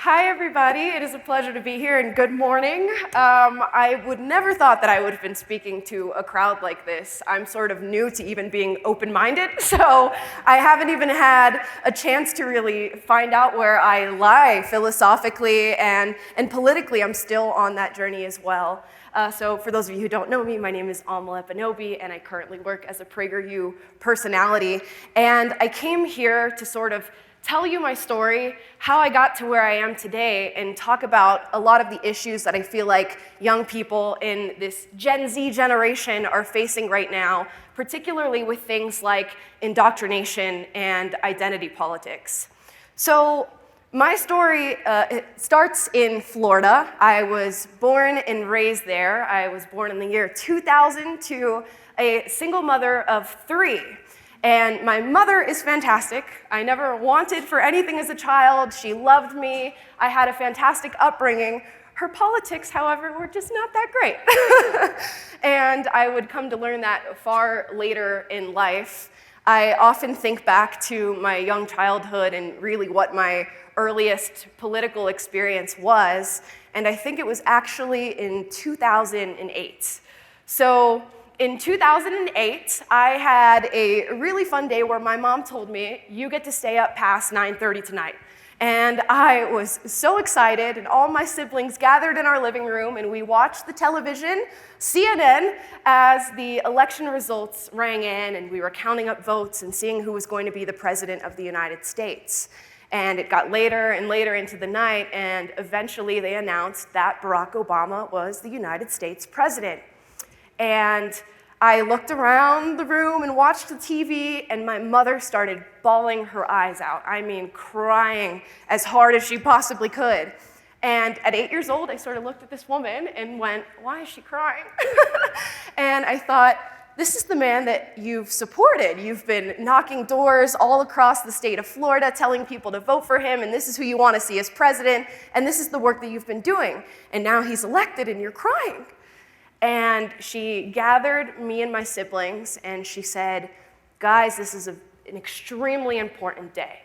Hi, everybody. It is a pleasure to be here, and good morning. I would never thought that I would have been speaking to a crowd like this. I'm sort of new to even being open-minded, so I haven't even had a chance to really find out where I lie philosophically and politically. I'm still on that journey as well. So for those of you who don't know me, my name is Amala Ekpunobi, and I currently work as a PragerU personality. And I came here to sort of tell you my story, how I got to where I am today, and talk about a lot of the issues that I feel like young people in this Gen Z generation are facing right now, particularly with things like indoctrination and identity politics. So my story it starts in Florida. I was born and raised there. I was born in the year 2000 to a single mother of 3. And my mother is fantastic. I never wanted for anything as a child. She loved me. I had a fantastic upbringing. Her politics, however, were just not that great. And I would come to learn that far later in life. I often think back to my young childhood and really what my earliest political experience was. And I think it was actually in 2008. So in 2008, I had a really fun day where my mom told me, you get to stay up past 9:30 tonight. And I was so excited, and all my siblings gathered in our living room, and we watched the television, CNN, as the election results rang in, and we were counting up votes and seeing who was going to be the president of the United States. And it got later and later into the night, and eventually they announced that Barack Obama was the United States president. And I looked around the room and watched the TV, and my mother started bawling her eyes out. I mean, crying as hard as she possibly could. And at 8 years old, I sort of looked at this woman and went, why is she crying? And I thought, this is the man that you've supported. You've been knocking doors all across the state of Florida, telling people to vote for him, and this is who you want to see as president, and this is the work that you've been doing. And now he's elected, and you're crying. And she gathered me and my siblings, and she said, guys, this is an extremely important day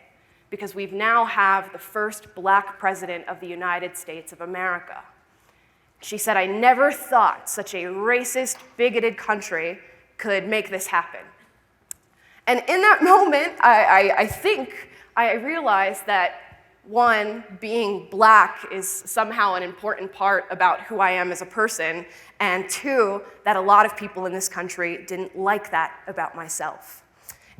because we now have the first black president of the United States of America. She said, I never thought such a racist, bigoted country could make this happen. And in that moment, I think I realized that one, being black is somehow an important part about who I am as a person, and two, that a lot of people in this country didn't like that about myself.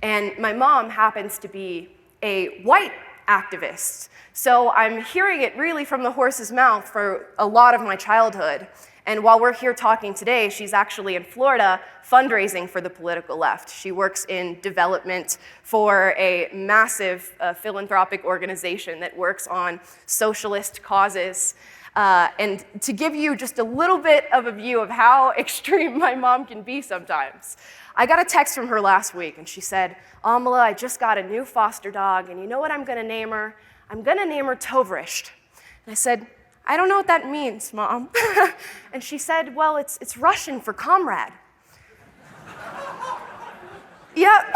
And my mom happens to be a white activist, so I'm hearing it really from the horse's mouth for a lot of my childhood. And while we're here talking today, she's actually in Florida fundraising for the political left. She works in development for a massive philanthropic organization that works on socialist causes. And to give you just a little bit of a view of how extreme my mom can be sometimes, I got a text from her last week, and she said, Amala, I just got a new foster dog, and you know what I'm gonna name her? I'm gonna name her Tovrisht. And I said, I don't know what that means, Mom. And she said, well, it's Russian for comrade. Yep.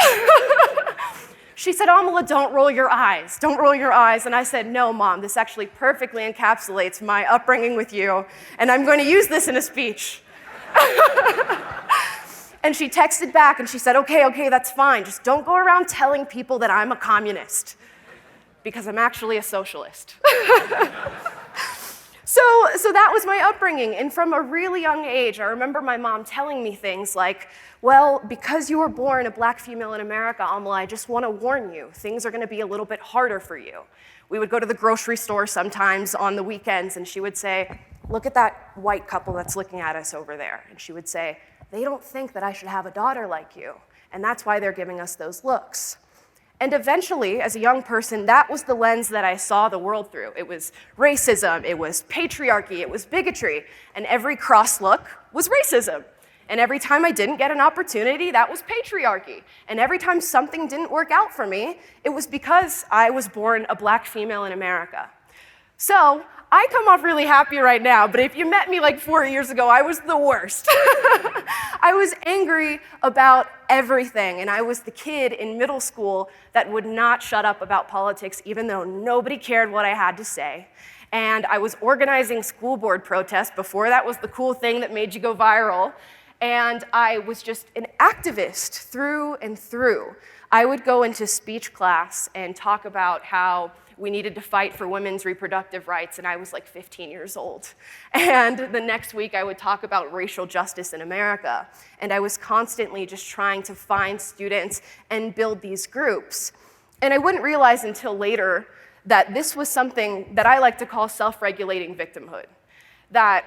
She said, Amala, don't roll your eyes. Don't roll your eyes. And I said, no, Mom, this actually perfectly encapsulates my upbringing with you, and I'm going to use this in a speech. And she texted back, and she said, okay, that's fine. Just don't go around telling people that I'm a communist, because I'm actually a socialist. So that was my upbringing, and from a really young age, I remember my mom telling me things like, well, because you were born a black female in America, Amala, I just want to warn you, things are going to be a little bit harder for you. We would go to the grocery store sometimes on the weekends, and she would say, look at that white couple that's looking at us over there. And she would say, they don't think that I should have a daughter like you, and that's why they're giving us those looks. And eventually, as a young person, that was the lens that I saw the world through. It was racism, it was patriarchy, it was bigotry, and every cross look was racism. And every time I didn't get an opportunity, that was patriarchy. And every time something didn't work out for me, it was because I was born a black female in America. So I come off really happy right now, but if you met me like 4 years ago, I was the worst. I was angry about everything, and I was the kid in middle school that would not shut up about politics even though nobody cared what I had to say. And I was organizing school board protests before that was the cool thing that made you go viral. And I was just an activist through and through. I would go into speech class and talk about how we needed to fight for women's reproductive rights, and I was like 15 years old. And the next week I would talk about racial justice in America. And I was constantly just trying to find students and build these groups. And I wouldn't realize until later that this was something that I like to call self-regulating victimhood. That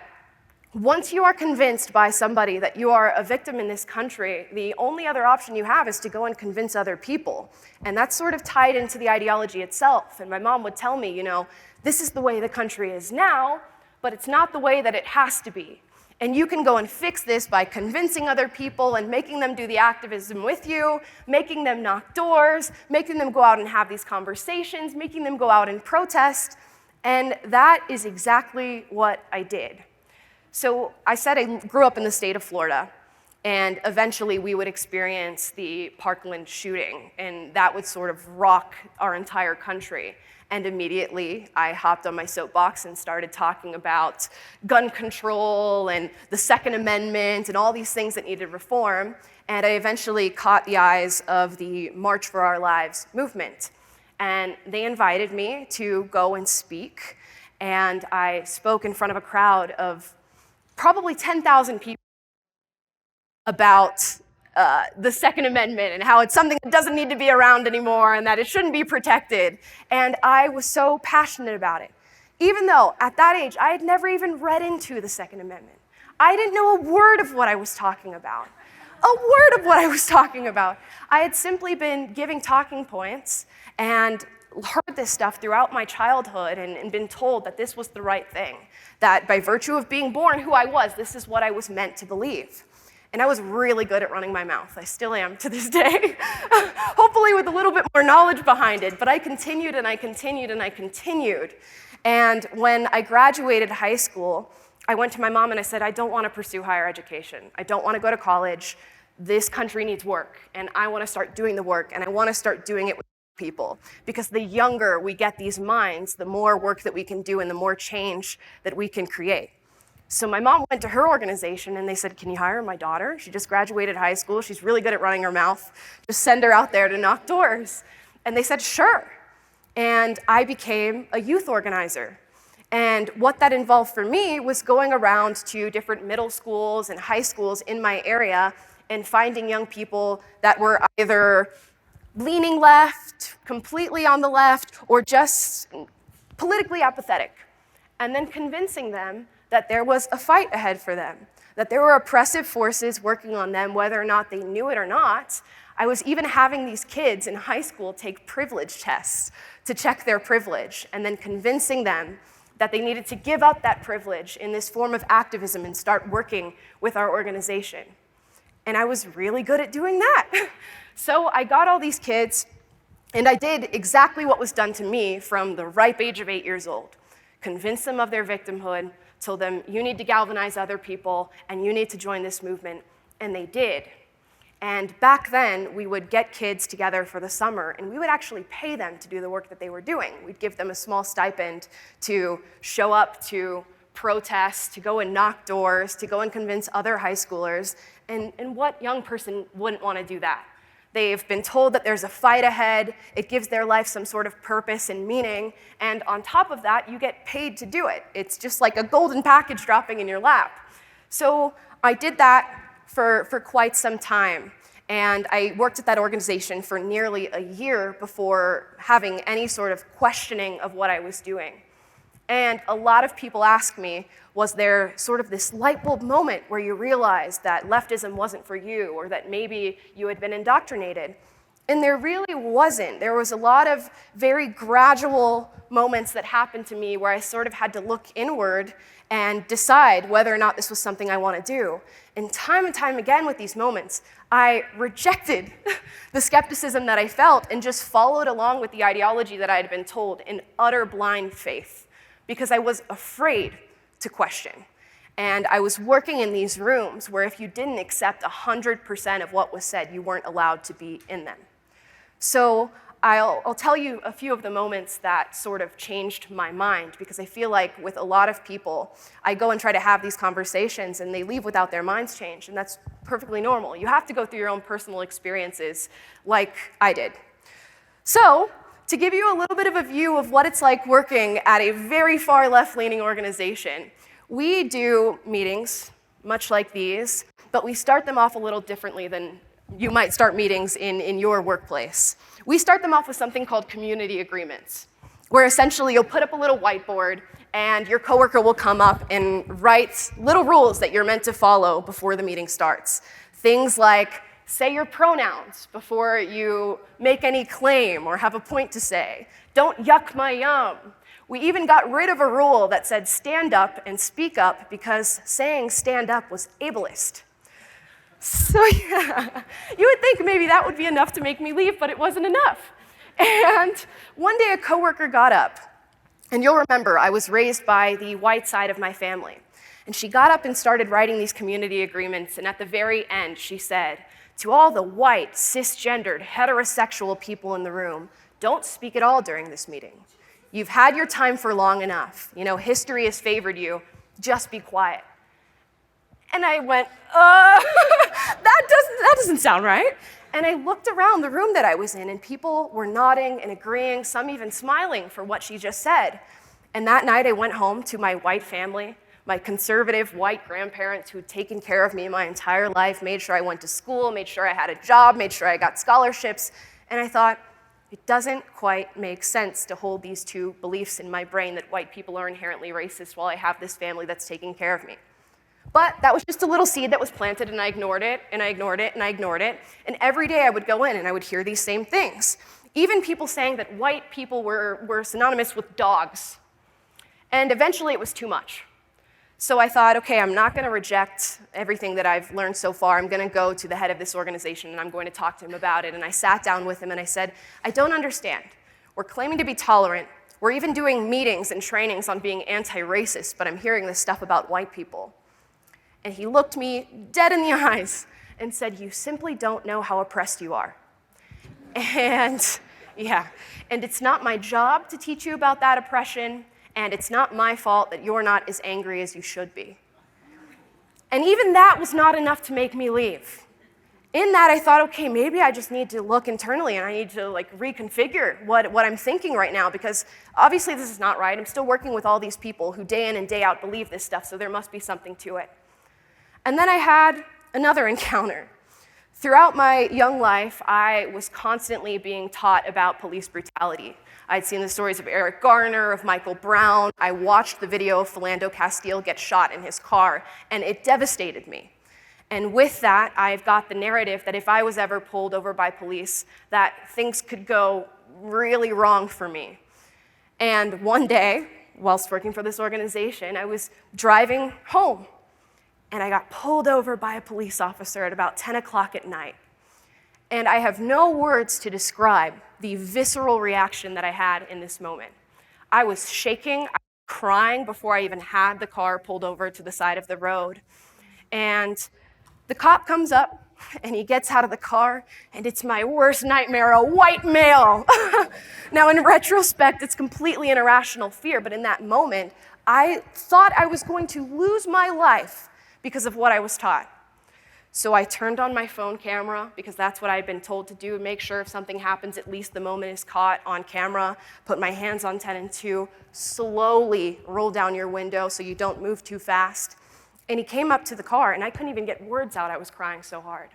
once you are convinced by somebody that you are a victim in this country, the only other option you have is to go and convince other people. And that's sort of tied into the ideology itself. And my mom would tell me, this is the way the country is now, but it's not the way that it has to be. And you can go and fix this by convincing other people and making them do the activism with you, making them knock doors, making them go out and have these conversations, making them go out and protest. And that is exactly what I did. So I said I grew up in the state of Florida, and eventually we would experience the Parkland shooting, and that would sort of rock our entire country. And immediately I hopped on my soapbox and started talking about gun control and the Second Amendment and all these things that needed reform. And I eventually caught the eyes of the March for Our Lives movement. And they invited me to go and speak, and I spoke in front of a crowd of probably 10,000 people about the Second Amendment and how it's something that doesn't need to be around anymore and that it shouldn't be protected. And I was so passionate about it. Even though at that age, I had never even read into the Second Amendment. I didn't know a word of what I was talking about. A word of what I was talking about. I had simply been giving talking points and heard this stuff throughout my childhood and been told that this was the right thing, that by virtue of being born who I was, this is what I was meant to believe. And I was really good at running my mouth. I still am to this day, hopefully with a little bit more knowledge behind it, but I continued and I continued and I continued. And when I graduated high school, I went to my mom and I said, I don't want to pursue higher education. I don't want to go to college. This country needs work, and I want to start doing the work, and I want to start doing it with people, because the younger we get these minds, the more work that we can do and the more change that we can create. So my mom went to her organization and they said, can you hire my daughter? She just graduated high school. She's really good at running her mouth. Just send her out there to knock doors. And they said, sure. And I became a youth organizer. And what that involved for me was going around to different middle schools and high schools in my area and finding young people that were either leaning left, completely on the left, or just politically apathetic, and then convincing them that there was a fight ahead for them, that there were oppressive forces working on them, whether or not they knew it or not. I was even having these kids in high school take privilege tests to check their privilege, and then convincing them that they needed to give up that privilege in this form of activism and start working with our organization. And I was really good at doing that. So I got all these kids, and I did exactly what was done to me from the ripe age of 8 years old. Convince them of their victimhood, told them, you need to galvanize other people, and you need to join this movement, and they did. And back then, we would get kids together for the summer, and we would actually pay them to do the work that they were doing. We'd give them a small stipend to show up to protest, to go and knock doors, to go and convince other high schoolers, and what young person wouldn't want to do that? They've been told that there's a fight ahead, it gives their life some sort of purpose and meaning, and on top of that, you get paid to do it. It's just like a golden package dropping in your lap. So I did that for quite some time, and I worked at that organization for nearly a year before having any sort of questioning of what I was doing. And a lot of people ask me, was there sort of this light bulb moment where you realized that leftism wasn't for you, or that maybe you had been indoctrinated? And there really wasn't. There was a lot of very gradual moments that happened to me where I sort of had to look inward and decide whether or not this was something I want to do. And time again with these moments, I rejected the skepticism that I felt and just followed along with the ideology that I had been told in utter blind faith. because I was afraid to question. And I was working in these rooms where if you didn't accept 100% of what was said, you weren't allowed to be in them. So I'll tell you a few of the moments that sort of changed my mind, because I feel like with a lot of people, I go and try to have these conversations and they leave without their minds changed, and that's perfectly normal. You have to go through your own personal experiences like I did. So, to give you a little bit of a view of what it's like working at a very far left-leaning organization, we do meetings much like these, but we start them off a little differently than you might start meetings in your workplace. We start them off with something called community agreements, where essentially you'll put up a little whiteboard and your coworker will come up and write little rules that you're meant to follow before the meeting starts. Things like, say your pronouns before you make any claim or have a point to say. Don't yuck my yum. We even got rid of a rule that said stand up and speak up because saying stand up was ableist. So yeah, you would think maybe that would be enough to make me leave, but it wasn't enough. And one day a coworker got up, and you'll remember I was raised by the white side of my family. And she got up and started writing these community agreements, and at the very end she said, to all the white, cisgendered, heterosexual people in the room, don't speak at all during this meeting. You've had your time for long enough. You know, history has favored you. Just be quiet. And I went, that doesn't sound right. And I looked around the room that I was in, and people were nodding and agreeing, some even smiling for what she just said. And that night I went home to my white family, my conservative white grandparents who'd taken care of me my entire life, made sure I went to school, made sure I had a job, made sure I got scholarships. And I thought, it doesn't quite make sense to hold these two beliefs in my brain that white people are inherently racist while I have this family that's taking care of me. But that was just a little seed that was planted, and I ignored it, and I ignored it, and I ignored it. And every day I would go in and I would hear these same things. Even people saying that white people were synonymous with dogs. And eventually it was too much. So I thought, okay, I'm not going to reject everything that I've learned so far. I'm going to go to the head of this organization and I'm going to talk to him about it. And I sat down with him and I said, I don't understand. We're claiming to be tolerant. We're even doing meetings and trainings on being anti-racist, but I'm hearing this stuff about white people. And he looked me dead in the eyes and said, you simply don't know how oppressed you are. And yeah, and it's not my job to teach you about that oppression, and it's not my fault that you're not as angry as you should be. And even that was not enough to make me leave. In that, I thought, okay, maybe I just need to look internally and I need to reconfigure what I'm thinking right now, because obviously this is not right. I'm still working with all these people who day in and day out believe this stuff, so there must be something to it. And then I had another encounter. Throughout my young life, I was constantly being taught about police brutality. I'd seen the stories of Eric Garner, of Michael Brown. I watched the video of Philando Castile get shot in his car, and it devastated me. And with that, I've got the narrative that if I was ever pulled over by police, that things could go really wrong for me. And one day, whilst working for this organization, I was driving home, and I got pulled over by a police officer at about 10 o'clock at night. And I have no words to describe the visceral reaction that I had in this moment. I was shaking, I was crying before I even had the car pulled over to the side of the road. And the cop comes up, and he gets out of the car, and it's my worst nightmare, a white male. Now, in retrospect, it's completely an irrational fear, but in that moment, I thought I was going to lose my life because of what I was taught. So I turned on my phone camera, because that's what I'd been told to do, make sure if something happens, at least the moment is caught on camera, put my hands on 10 and 2, slowly roll down your window so you don't move too fast. And he came up to the car, and I couldn't even get words out, I was crying so hard.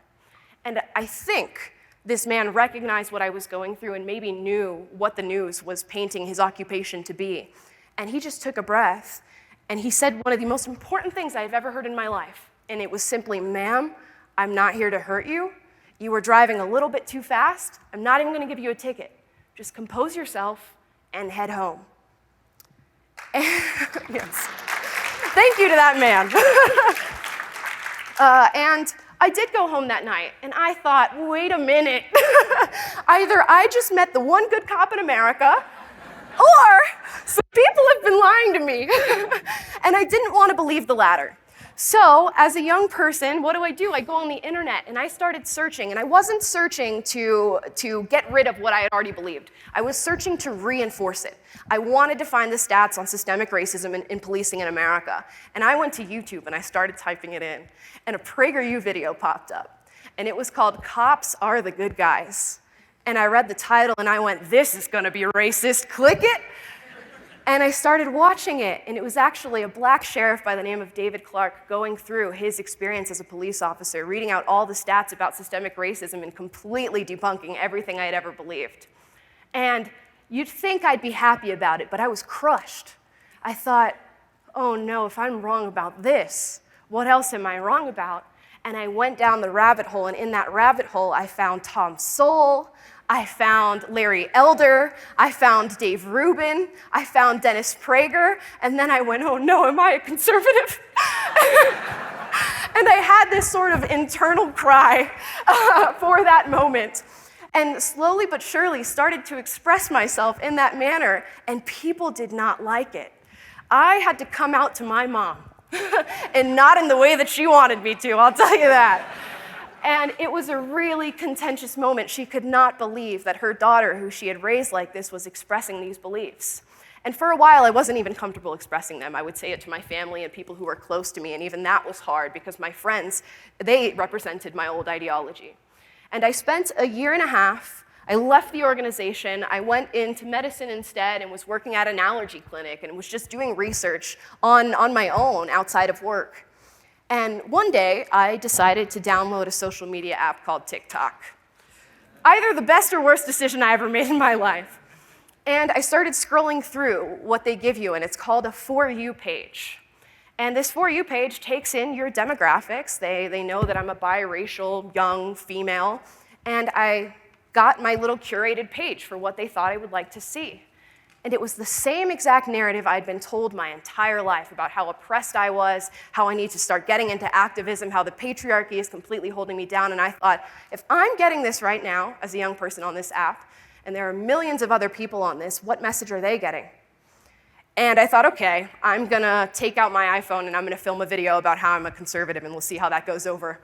And I think this man recognized what I was going through and maybe knew what the news was painting his occupation to be. And he just took a breath, and he said one of the most important things I've ever heard in my life. And it was simply, ma'am, I'm not here to hurt you. You were driving a little bit too fast. I'm not even going to give you a ticket. Just compose yourself and head home. Yes. Thank you to that man. And I did go home that night, and I thought, wait a minute. Either I just met the one good cop in America, or People have been lying to me. And I didn't want to believe the latter. So, as a young person, what do? I go on the internet and I started searching, and I wasn't searching to get rid of what I had already believed. I was searching to reinforce it. I wanted to find the stats on systemic racism in policing in America. And I went to YouTube and I started typing it in, and a PragerU video popped up. And it was called "Cops Are the Good Guys." And I read the title and I went, this is gonna be racist, click it. And I started watching it, and it was actually a black sheriff by the name of David Clark going through his experience as a police officer, reading out all the stats about systemic racism and completely debunking everything I had ever believed. And you'd think I'd be happy about it, but I was crushed. I thought, oh no, if I'm wrong about this, what else am I wrong about? And I went down the rabbit hole, and in that rabbit hole, I found Tom Sowell, I found Larry Elder, I found Dave Rubin, I found Dennis Prager, and then I went, oh no, am I a conservative? And I had this sort of internal cry for that moment. And slowly but surely started to express myself in that manner, and people did not like it. I had to come out to my mom, and not in the way that she wanted me to, I'll tell you that. And it was a really contentious moment. She could not believe that her daughter, who she had raised like this, was expressing these beliefs. And for a while, I wasn't even comfortable expressing them. I would say it to my family and people who were close to me, and even that was hard because my friends, they represented my old ideology. And I spent a year and a half. I left the organization. I went into medicine instead and was working at an allergy clinic and was just doing research on my own outside of work. And one day, I decided to download a social media app called TikTok. Either the best or worst decision I ever made in my life. And I started scrolling through what they give you, and it's called a For You page. And this For You page takes in your demographics. They know that I'm a biracial, young female, and I got my little curated page for what they thought I would like to see. And it was the same exact narrative I'd been told my entire life about how oppressed I was, how I need to start getting into activism, how the patriarchy is completely holding me down. And I thought, if I'm getting this right now as a young person on this app, and there are millions of other people on this, what message are they getting? And I thought, okay, I'm gonna take out my iPhone and I'm gonna film a video about how I'm a conservative, and we'll see how that goes over.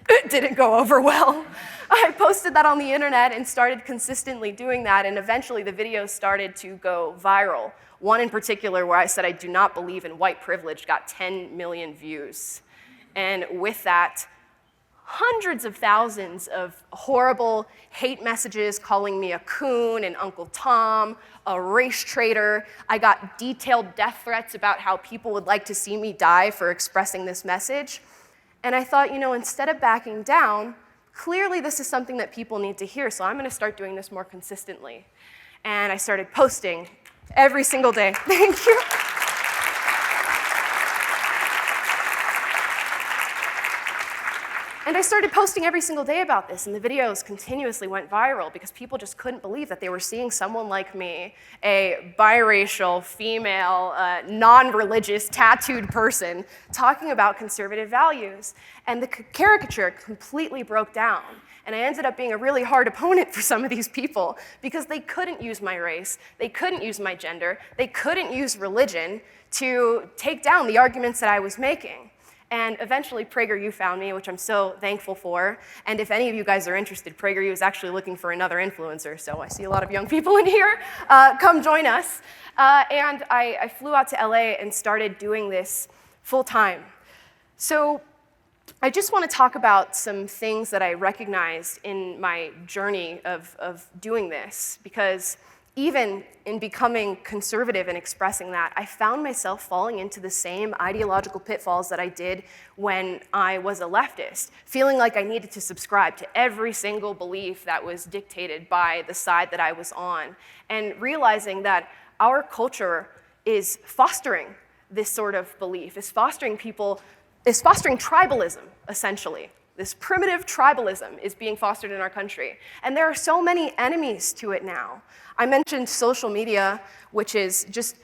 It didn't go over well. I posted that on the internet and started consistently doing that, and eventually the videos started to go viral. One in particular where I said I do not believe in white privilege got 10 million views. And with that, hundreds of thousands of horrible hate messages calling me a coon and Uncle Tom, a race traitor. I got detailed death threats about how people would like to see me die for expressing this message. And I thought, instead of backing down, clearly this is something that people need to hear, so I'm gonna start doing this more consistently. And I started posting every single day. Thank you. And I started posting every single day about this, and the videos continuously went viral because people just couldn't believe that they were seeing someone like me, a biracial, female, non-religious, tattooed person, talking about conservative values. And the caricature completely broke down. And I ended up being a really hard opponent for some of these people because they couldn't use my race, they couldn't use my gender, they couldn't use religion to take down the arguments that I was making. And eventually PragerU found me, which I'm so thankful for. And if any of you guys are interested, PragerU is actually looking for another influencer, so I see a lot of young people in here. Come join us. And I flew out to LA and started doing this full time. So I just want to talk about some things that I recognized in my journey of doing this, because even in becoming conservative and expressing that, I found myself falling into the same ideological pitfalls that I did when I was a leftist, feeling like I needed to subscribe to every single belief that was dictated by the side that I was on, and realizing that our culture is fostering this sort of belief, is fostering tribalism, essentially. This primitive tribalism is being fostered in our country. And there are so many enemies to it now. I mentioned social media, which is just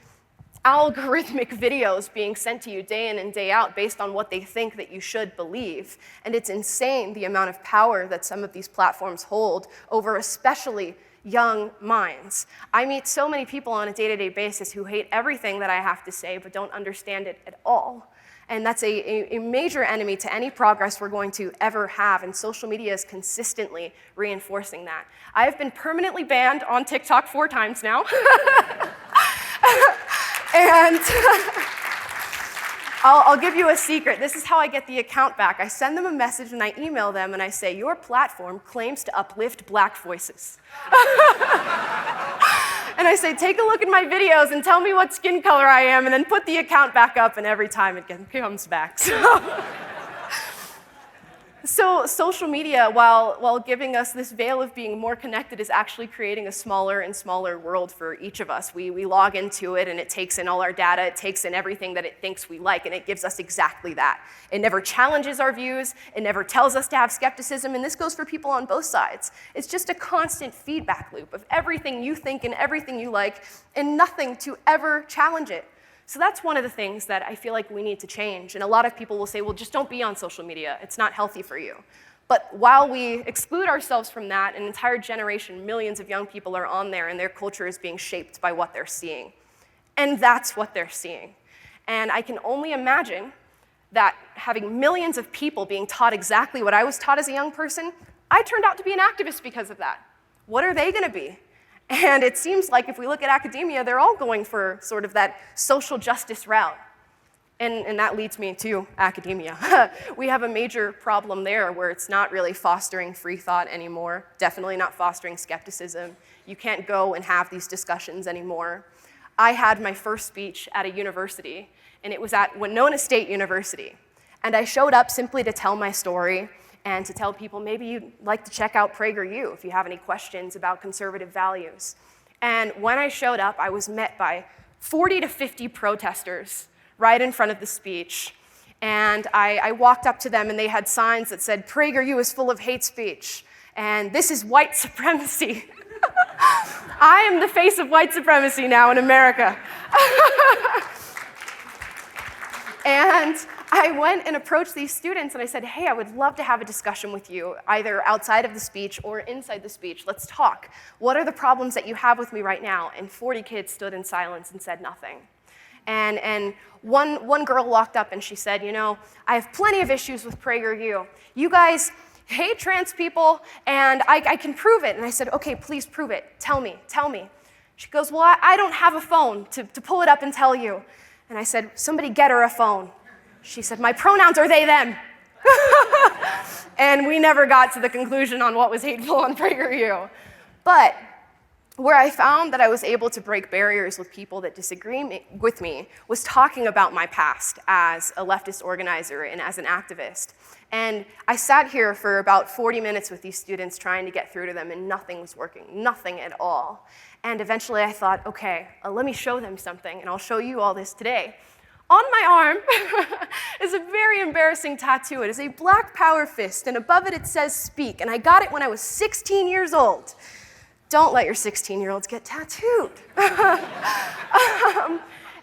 algorithmic videos being sent to you day in and day out based on what they think that you should believe. And it's insane the amount of power that some of these platforms hold over especially young minds. I meet so many people on a day-to-day basis who hate everything that I have to say but don't understand it at all. And that's a major enemy to any progress we're going to ever have, and social media is consistently reinforcing that. I've been permanently banned on TikTok 4 times now. And I'll give you a secret. This is how I get the account back. I send them a message and I email them and I say, your platform claims to uplift Black voices. And I say, take a look at my videos and tell me what skin color I am, and then put the account back up, and every time it comes back. So social media, while giving us this veil of being more connected, is actually creating a smaller and smaller world for each of us. We log into it, and it takes in all our data, it takes in everything that it thinks we like, and it gives us exactly that. It never challenges our views, it never tells us to have skepticism, and this goes for people on both sides. It's just a constant feedback loop of everything you think and everything you like, and nothing to ever challenge it. So that's one of the things that I feel like we need to change. And a lot of people will say, well, just don't be on social media. It's not healthy for you. But while we exclude ourselves from that, an entire generation, millions of young people are on there, and their culture is being shaped by what they're seeing. And that's what they're seeing. And I can only imagine that having millions of people being taught exactly what I was taught as a young person, I turned out to be an activist because of that. What are they going to be? And it seems like if we look at academia, they're all going for sort of that social justice route. And that leads me to academia. We have a major problem there where it's not really fostering free thought anymore, definitely not fostering skepticism. You can't go and have these discussions anymore. I had my first speech at a university, and it was at Winona State University. And I showed up simply to tell my story and to tell people maybe you'd like to check out PragerU if you have any questions about conservative values. And when I showed up, I was met by 40 to 50 protesters right in front of the speech. And I walked up to them, and they had signs that said, PragerU is full of hate speech, and this is white supremacy. I am the face of white supremacy now in America. And I went and approached these students, and I said, hey, I would love to have a discussion with you, either outside of the speech or inside the speech. Let's talk. What are the problems that you have with me right now? And 40 kids stood in silence and said nothing. And one girl walked up and she said, you know, I have plenty of issues with PragerU. You guys hate trans people, and I can prove it. And I said, okay, please prove it. Tell me. She goes, well, I don't have a phone to pull it up and tell you. And I said, somebody get her a phone. She said, my pronouns are they, them. And we never got to the conclusion on what was hateful on PragerU. But where I found that I was able to break barriers with people that disagree with me was talking about my past as a leftist organizer and as an activist. And I sat here for about 40 minutes with these students trying to get through to them, and nothing was working, nothing at all. And eventually I thought, okay, let me show them something, and I'll show you all this today. On my arm is a very embarrassing tattoo. It is a black power fist, and above it, it says speak. And I got it when I was 16 years old. Don't let your 16-year-olds get tattooed.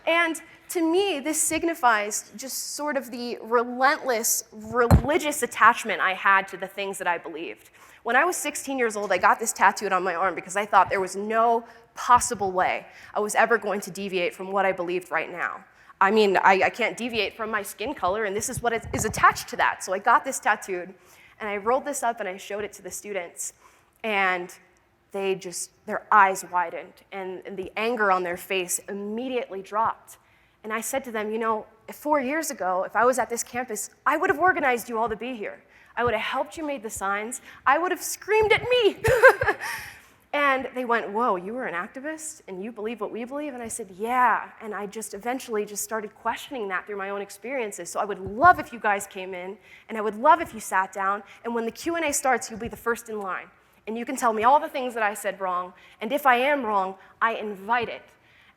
And to me, this signifies just sort of the relentless religious attachment I had to the things that I believed. When I was 16 years old, I got this tattooed on my arm because I thought there was no possible way I was ever going to deviate from what I believed right now. I mean, I can't deviate from my skin color, and this is what is attached to that. So I got this tattooed, and I rolled this up, and I showed it to the students, and their eyes widened, and the anger on their face immediately dropped. And I said to them, you know, 4 years ago, if I was at this campus, I would have organized you all to be here. I would have helped you make the signs. I would have screamed at me. And they went, whoa, you were an activist and you believe what we believe? And I said, yeah. And I just eventually just started questioning that through my own experiences. So I would love if you guys came in, and I would love if you sat down, and when the Q&A starts, you'll be the first in line. And you can tell me all the things that I said wrong, and if I am wrong, I invite it.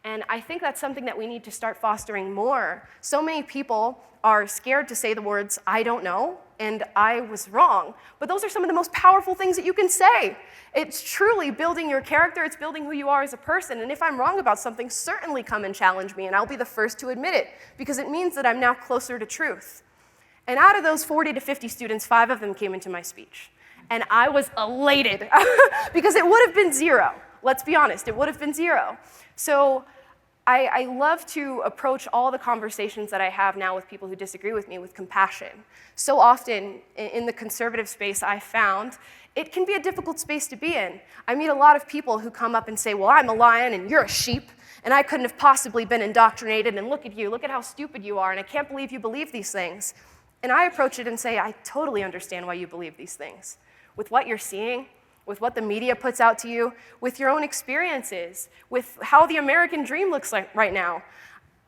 And I think that's something that we need to start fostering more. So many people are scared to say the words, I don't know, and I was wrong. But those are some of the most powerful things that you can say. It's truly building your character, it's building who you are as a person. And if I'm wrong about something, certainly come and challenge me, and I'll be the first to admit it, because it means that I'm now closer to truth. And out of those 40 to 50 students, 5 of them came into my speech. And I was elated because it would have been zero. Let's be honest, it would have been zero. So I love to approach all the conversations that I have now with people who disagree with me with compassion. So often in the conservative space I found, it can be a difficult space to be in. I meet a lot of people who come up and say, well, I'm a lion and you're a sheep, and I couldn't have possibly been indoctrinated, and look at you, look at how stupid you are, and I can't believe you believe these things. And I approach it and say, I totally understand why you believe these things. With what you're seeing, with what the media puts out to you, with your own experiences, with how the American dream looks like right now,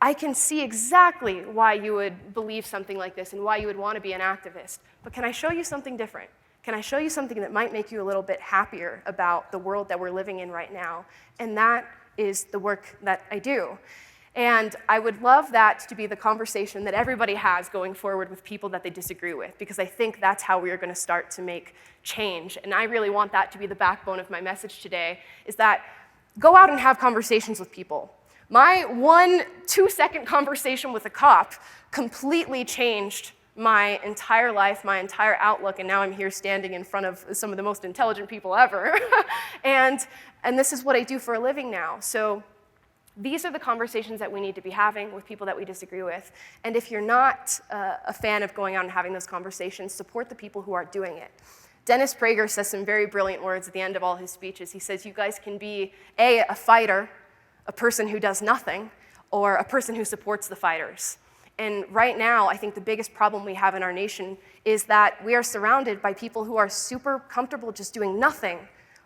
I can see exactly why you would believe something like this and why you would want to be an activist. But can I show you something different? Can I show you something that might make you a little bit happier about the world that we're living in right now? And that is the work that I do. And I would love that to be the conversation that everybody has going forward with people that they disagree with, because I think that's how we are going to start to make change. And I really want that to be the backbone of my message today, is that go out and have conversations with people. My 1-2-second conversation with a cop completely changed my entire life, my entire outlook, and now I'm here standing in front of some of the most intelligent people ever. and this is what I do for a living now. So these are the conversations that we need to be having with people that we disagree with. And if you're not a fan of going out and having those conversations, support the people who are doing it. Dennis Prager says some very brilliant words at the end of all his speeches. He says, you guys can be a fighter, a person who does nothing, or a person who supports the fighters. And right now, I think the biggest problem we have in our nation is that we are surrounded by people who are super comfortable just doing nothing,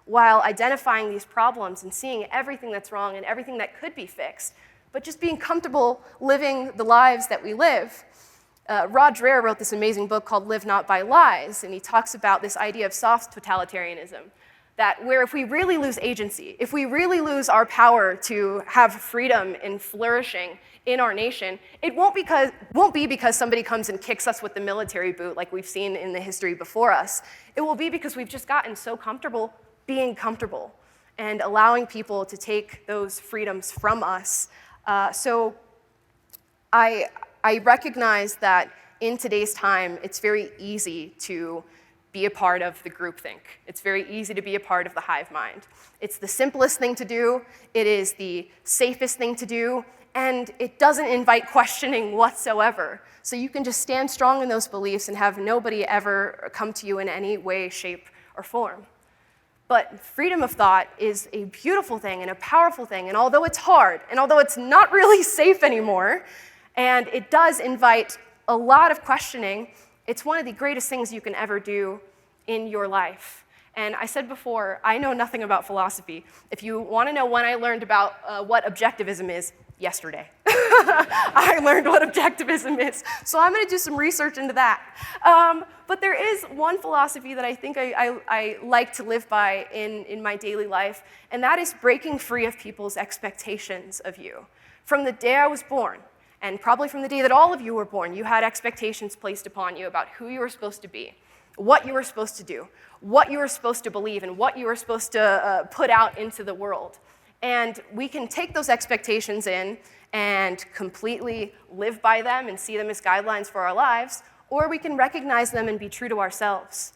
while identifying these problems and seeing everything that's wrong and everything that could be fixed, but just being comfortable living the lives that we live. Rod Dreher wrote this amazing book called Live Not by Lies, and he talks about this idea of soft totalitarianism, that where if we really lose agency, if we really lose our power to have freedom and flourishing in our nation, it won't be because somebody comes and kicks us with the military boot like we've seen in the history before us. It will be because we've just gotten so comfortable being comfortable and allowing people to take those freedoms from us. So I recognize that in today's time, it's very easy to be a part of the groupthink. It's very easy to be a part of the hive mind. It's the simplest thing to do, it is the safest thing to do, and it doesn't invite questioning whatsoever. So you can just stand strong in those beliefs and have nobody ever come to you in any way, shape, or form. But freedom of thought is a beautiful thing and a powerful thing, and although it's hard, and although it's not really safe anymore, and it does invite a lot of questioning, it's one of the greatest things you can ever do in your life. And I said before, I know nothing about philosophy. If you want to know when I learned about what objectivism is, yesterday. I learned what objectivism is. So I'm going to do some research into that. But there is one philosophy that I think I like to live by in my daily life, and that is breaking free of people's expectations of you. From the day I was born, and probably from the day that all of you were born, you had expectations placed upon you about who you were supposed to be, what you were supposed to do, what you were supposed to believe, and what you were supposed to put out into the world. And we can take those expectations in and completely live by them and see them as guidelines for our lives, or we can recognize them and be true to ourselves.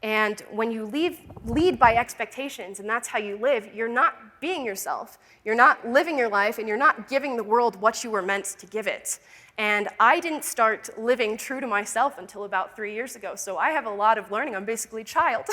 And when you lead by expectations, and that's how you live, you're not being yourself. You're not living your life, and you're not giving the world what you were meant to give it. And I didn't start living true to myself until about 3 years ago, so I have a lot of learning. I'm basically a child.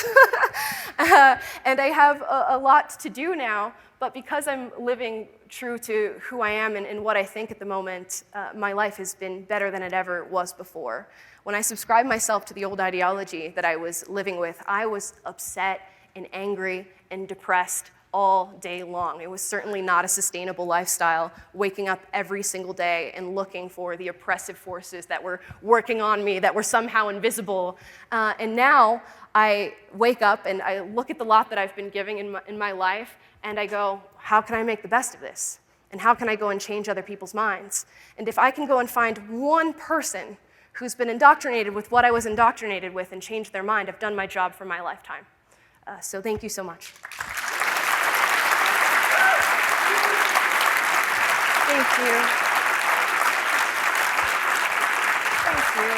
And I have a lot to do now, but because I'm living true to who I am and what I think at the moment, my life has been better than it ever was before. When I subscribed myself to the old ideology that I was living with, I was upset and angry and depressed all day long. It was certainly not a sustainable lifestyle, waking up every single day and looking for the oppressive forces that were working on me, that were somehow invisible. And now I wake up and I look at the lot that I've been giving in my life, and I go, how can I make the best of this? And how can I go and change other people's minds? And if I can go and find one person who's been indoctrinated with what I was indoctrinated with and change their mind, I've done my job for my lifetime. So thank you so much. Thank you. Thank you.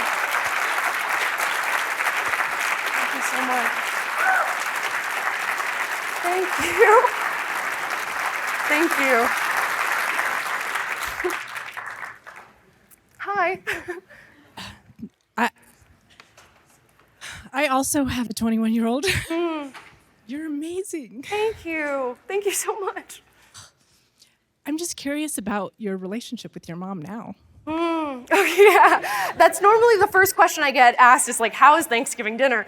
Thank you so much. you. Thank you. Hi. I also have a 21-year-old. You're amazing. Thank you. Thank you so much. I'm just curious about your relationship with your mom now. Oh, yeah. That's normally the first question I get asked is like, how is Thanksgiving dinner?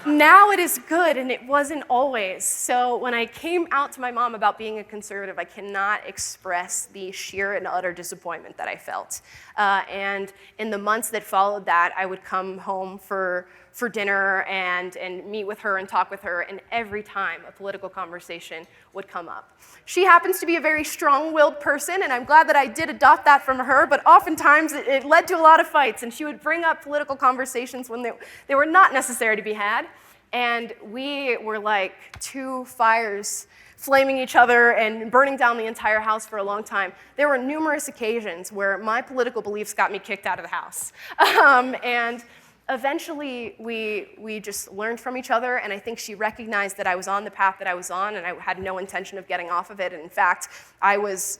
Now it is good, and it wasn't always. So when I came out to my mom about being a conservative, I cannot express the sheer and utter disappointment that I felt. And in the months that followed that, I would come home for dinner and meet with her and talk with her, and every time a political conversation would come up. She happens to be a very strong-willed person, and I'm glad that I did adopt that from her, but oftentimes it led to a lot of fights, and she would bring up political conversations when they were not necessary to be had, and we were like two fires flaming each other and burning down the entire house for a long time. There were numerous occasions where my political beliefs got me kicked out of the house. And eventually, we just learned from each other, and I think she recognized that I was on the path that I was on, and I had no intention of getting off of it. And in fact, I was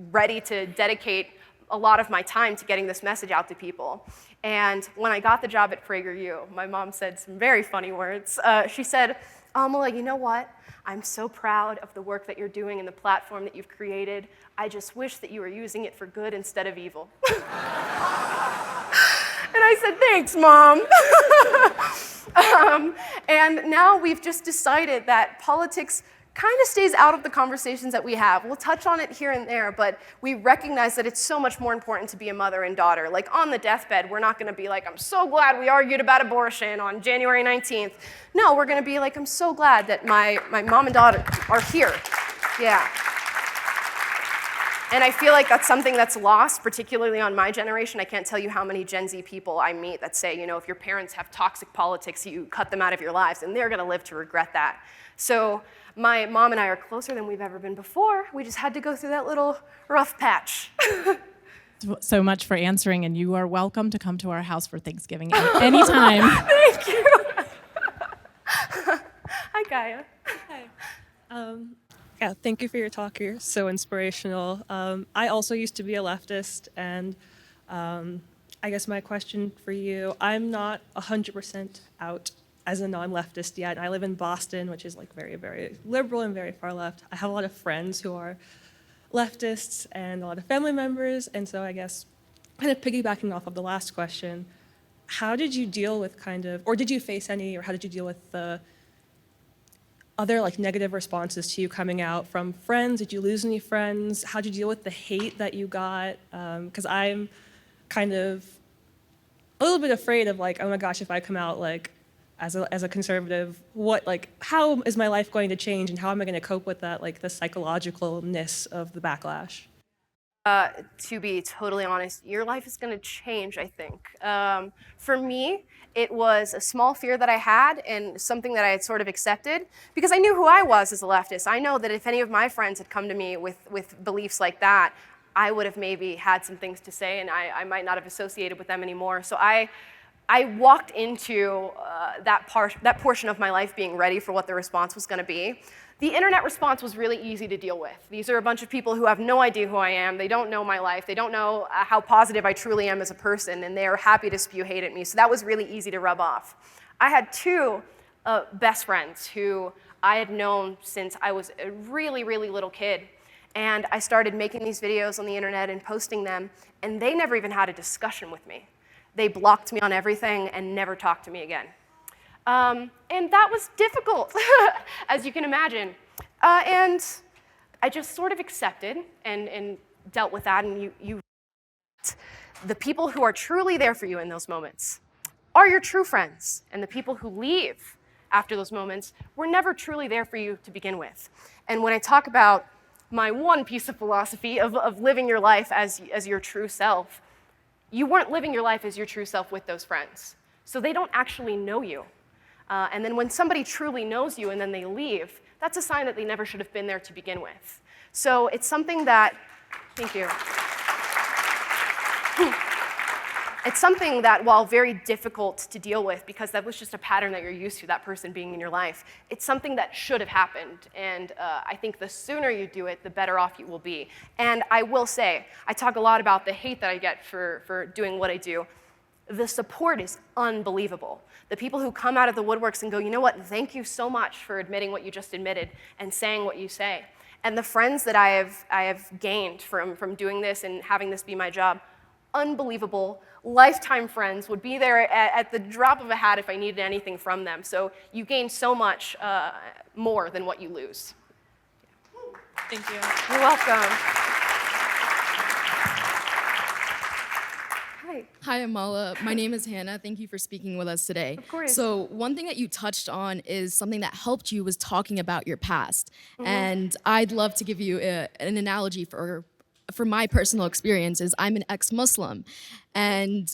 ready to dedicate a lot of my time to getting this message out to people. And when I got the job at PragerU, my mom said some very funny words. She said, Amala, you know what? I'm so proud of the work that you're doing and the platform that you've created. I just wish that you were using it for good instead of evil. And I said, thanks, Mom. And now we've just decided that politics kind of stays out of the conversations that we have. We'll touch on it here and there, but we recognize that it's so much more important to be a mother and daughter. Like on the deathbed, we're not going to be like, I'm so glad we argued about abortion on January 19th. No, we're going to be like, I'm so glad that my mom and daughter are here. Yeah. And I feel like that's something that's lost, particularly on my generation. I can't tell you how many Gen Z people I meet that say, you know, if your parents have toxic politics, you cut them out of your lives, and they're going to live to regret that. So my mom and I are closer than we've ever been before. We just had to go through that little rough patch. So much for answering, and you are welcome to come to our house for Thanksgiving anytime. Thank you. Hi, Gaia. Hi. Yeah, thank you for your talk. You're so inspirational. I also used to be a leftist, and I guess my question for you, I'm not 100% out as a non-leftist yet. I live in Boston, which is like very, very liberal and very far left. I have a lot of friends who are leftists and a lot of family members, and so I guess kind of piggybacking off of the last question, how did you deal with or did you face any, or how did you deal with the other like negative responses to you coming out from friends? Did you lose any friends? How did you deal with the hate that you got? Because I'm kind of a little bit afraid of like, oh my gosh, if I come out like as a conservative, how is my life going to change, and how am I going to cope with that, like the psychologicalness of the backlash? To be totally honest, your life is going to change, I think. For me, it was a small fear that I had and something that I had sort of accepted because I knew who I was as a leftist. I know that if any of my friends had come to me with beliefs like that, I would have maybe had some things to say, and I might not have associated with them anymore. So I walked into that portion of my life being ready for what the response was going to be. The internet response was really easy to deal with. These are a bunch of people who have no idea who I am. They don't know my life. They don't know how positive I truly am as a person, and they are happy to spew hate at me. So that was really easy to rub off. I had two best friends who I had known since I was a really, really little kid. And I started making these videos on the internet and posting them, and they never even had a discussion with me. They blocked me on everything and never talked to me again. And that was difficult, as you can imagine. And I just sort of accepted and dealt with that. And the people who are truly there for you in those moments are your true friends. And the people who leave after those moments were never truly there for you to begin with. And when I talk about my one piece of philosophy of living your life as your true self, you weren't living your life as your true self with those friends. So they don't actually know you. And then when somebody truly knows you and then they leave, that's a sign that they never should have been there to begin with. So it's something that, thank you. It's something that, while very difficult to deal with, because that was just a pattern that you're used to, that person being in your life, it's something that should have happened. And I think the sooner you do it, the better off you will be. And I will say, I talk a lot about the hate that I get for doing what I do. The support is unbelievable. The people who come out of the woodworks and go, you know what, thank you so much for admitting what you just admitted and saying what you say. And the friends that I have gained from doing this and having this be my job, unbelievable. Lifetime friends, would be there at the drop of a hat if I needed anything from them. So you gain so much more than what you lose. Thank you. You're welcome. Hi. Hi, Amala. My name is Hannah. Thank you for speaking with us today. Of course. So one thing that you touched on is something that helped you was talking about your past. And I'd love to give you an analogy for my personal experiences. I'm an ex-Muslim. And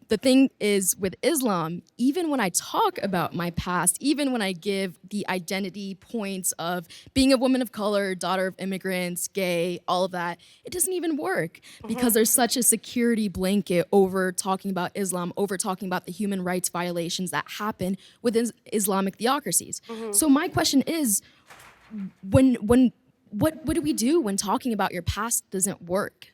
the thing is with Islam, even when I talk about my past, even when I give the identity points of being a woman of color, daughter of immigrants, gay, all of that, it doesn't even work because there's such a security blanket over talking about Islam, over talking about the human rights violations that happen within Islamic theocracies. So my question is, what do we do when talking about your past doesn't work?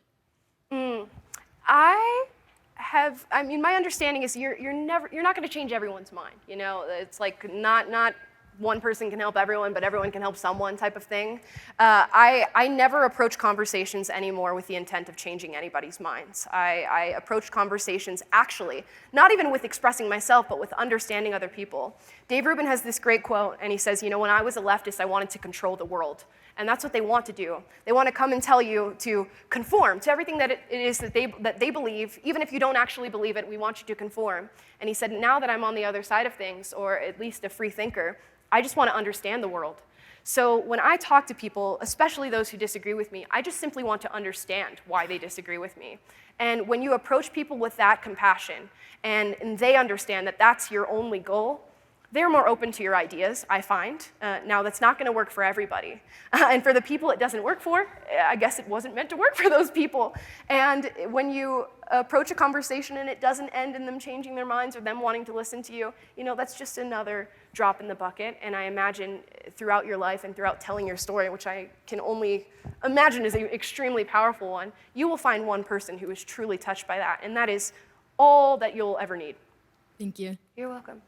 My understanding is you're not going to change everyone's mind. You know, it's like not one person can help everyone, but everyone can help someone type of thing. I never approach conversations anymore with the intent of changing anybody's minds. I approach conversations actually, not even with expressing myself, but with understanding other people. Dave Rubin has this great quote, and he says, you know, when I was a leftist, I wanted to control the world. And that's what they want to do. They want to come and tell you to conform to everything that it is that they believe. Even if you don't actually believe it, we want you to conform. And he said, now that I'm on the other side of things, or at least a free thinker, I just want to understand the world. So when I talk to people, especially those who disagree with me, I just simply want to understand why they disagree with me. And when you approach people with that compassion, and they understand that that's your only goal, they're more open to your ideas, I find. Now, that's not going to work for everybody. And for the people it doesn't work for, I guess it wasn't meant to work for those people. And when you approach a conversation and it doesn't end in them changing their minds or them wanting to listen to you, you know, that's just another drop in the bucket. And I imagine throughout your life and throughout telling your story, which I can only imagine is an extremely powerful one, you will find one person who is truly touched by that. And that is all that you'll ever need. Thank you. You're welcome.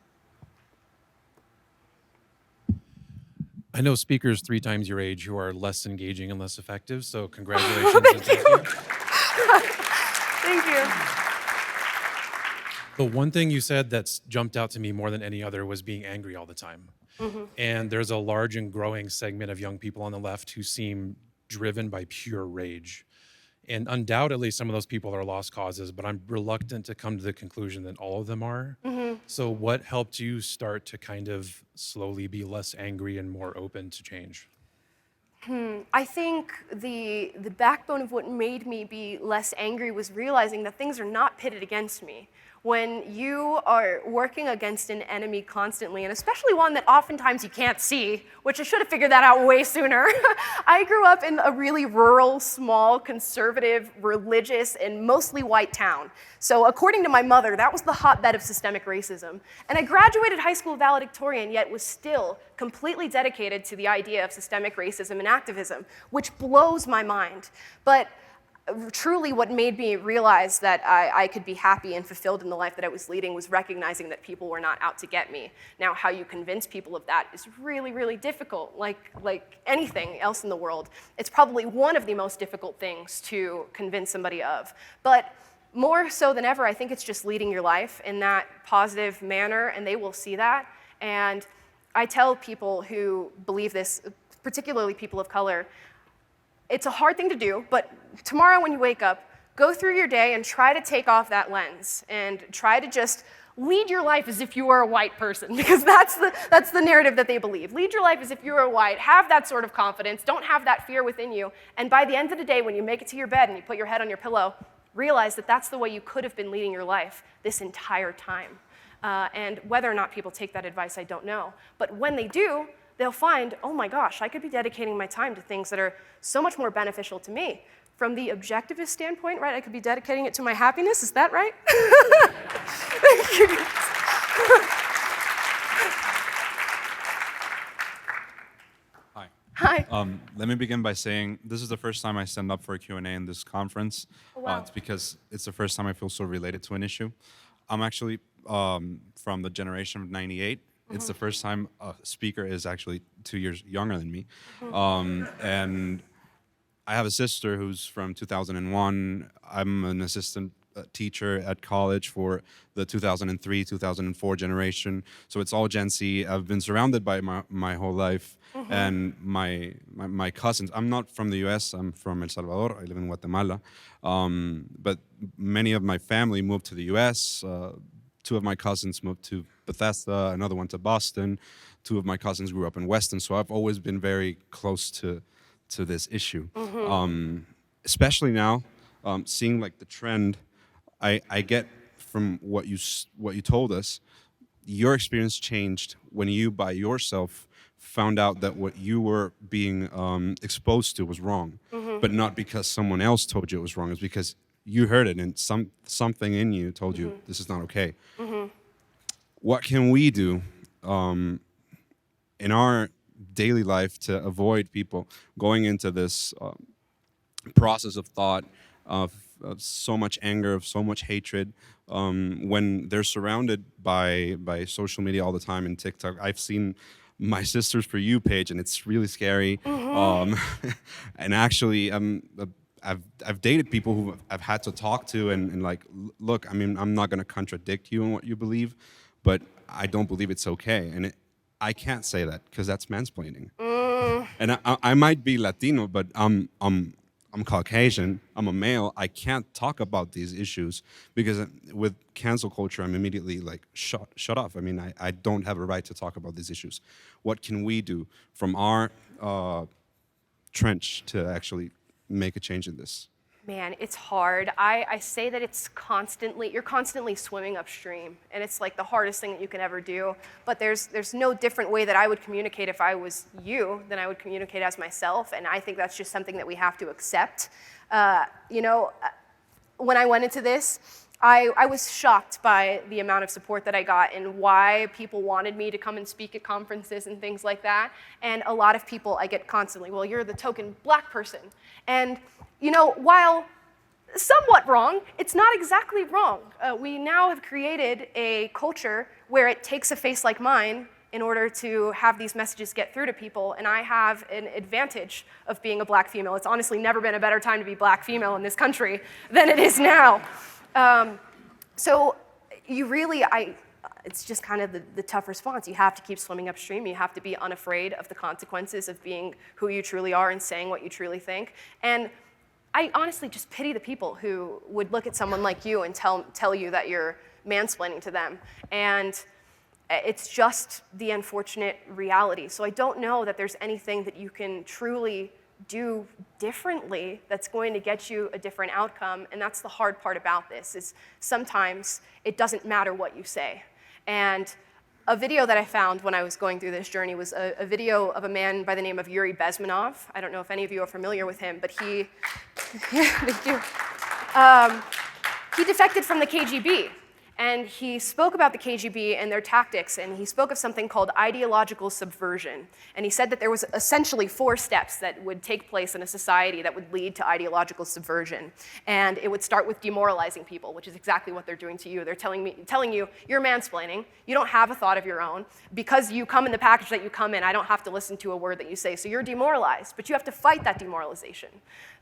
I know speakers 3 times your age who are less engaging and less effective, so congratulations. And thank you. Thank you. The one thing you said that's jumped out to me more than any other was being angry all the time. And there's a large and growing segment of young people on the left who seem driven by pure rage. And undoubtedly, some of those people are lost causes, but I'm reluctant to come to the conclusion that all of them are. So what helped you start to kind of slowly be less angry and more open to change? I think the backbone of what made me be less angry was realizing that things are not pitted against me. When you are working against an enemy constantly, and especially one that oftentimes you can't see, which I should have figured that out way sooner. I grew up in a really rural, small, conservative, religious, and mostly white town. So according to my mother, that was the hotbed of systemic racism. And I graduated high school valedictorian, yet was still completely dedicated to the idea of systemic racism and activism, which blows my mind. But truly what made me realize that I could be happy and fulfilled in the life that I was leading was recognizing that people were not out to get me. Now, how you convince people of that is really, really difficult, like anything else in the world. It's probably one of the most difficult things to convince somebody of. But more so than ever, I think it's just leading your life in that positive manner, and they will see that. And I tell people who believe this, particularly people of color, it's a hard thing to do, but tomorrow when you wake up, go through your day and try to take off that lens and try to just lead your life as if you were a white person, because that's the narrative that they believe. Lead your life as if you were white, have that sort of confidence, don't have that fear within you, and by the end of the day, when you make it to your bed and you put your head on your pillow, realize that that's the way you could have been leading your life this entire time. And whether or not people take that advice, I don't know. But when they do, they'll find, oh my gosh, I could be dedicating my time to things that are so much more beneficial to me. from the objectivist standpoint, right, I could be dedicating it to my happiness. Is that right? Hi. Hi. Let me begin by saying this is the first time I stand up for a Q&A in this conference. Wow. It's because it's the first time I feel so related to an issue. I'm actually from the generation of '98. It's the first time a speaker is actually 2 years younger than me. And I have a sister who's from 2001. I'm an assistant teacher at college for the 2003, 2004 generation. So it's all Gen Z. I've been surrounded by my whole life. And my cousins, I'm not from the US, I'm from El Salvador, I live in Guatemala. But many of my family moved to the US. 2 of my cousins moved to Bethesda, another one to Boston. 2 of my cousins grew up in Weston, so I've always been very close to this issue. Especially now, seeing like the trend, I get from what you told us, your experience changed when you by yourself found out that what you were being exposed to was wrong, but not because someone else told you it was wrong. It's because you heard it and something in you told you this is not okay. What can we do in our daily life to avoid people going into this process of thought, of so much anger, of so much hatred, when they're surrounded by social media all the time and TikTok? I've seen my sister's For You page, and it's really scary. And actually, I've dated people who I've had to talk to and like, look, I mean, I'm not going to contradict you in what you believe, but I don't believe it's okay. And I can't say that because that's mansplaining. And I might be Latino, but I'm Caucasian, I'm a male, I can't talk about these issues because with cancel culture, I'm immediately like, shut off. I mean, I don't have a right to talk about these issues. What can we do from our trench to actually make a change in this? Man, it's hard. I say that you're constantly swimming upstream, and it's like the hardest thing that you can ever do. But there's no different way that I would communicate if I was you than I would communicate as myself, and I think that's just something that we have to accept. When I went into this, I was shocked by the amount of support that I got and why people wanted me to come and speak at conferences and things like that. And a lot of people I get constantly, well, you're the token black person. And while somewhat wrong, it's not exactly wrong. We now have created a culture where it takes a face like mine in order to have these messages get through to people, and I have an advantage of being a black female. It's honestly never been a better time to be black female in this country than it is now. So you really, it's just kind of the tough response. You have to keep swimming upstream. You have to be unafraid of the consequences of being who you truly are and saying what you truly think. And I honestly just pity the people who would look at someone like you and tell you that you're mansplaining to them. And it's just the unfortunate reality. So I don't know that there's anything that you can truly do differently that's going to get you a different outcome. And that's the hard part about this, is sometimes it doesn't matter what you say. And a video that I found when I was going through this journey was a video of a man by the name of Yuri Bezmenov. I don't know if any of you are familiar with him, but he defected from the KGB. And he spoke about the KGB and their tactics, and he spoke of something called ideological subversion. And he said that there was essentially 4 steps that would take place in a society that would lead to ideological subversion. And it would start with demoralizing people, which is exactly what they're doing to you. They're telling you, you're mansplaining, you don't have a thought of your own. Because you come in the package that you come in, I don't have to listen to a word that you say, so you're demoralized, but you have to fight that demoralization.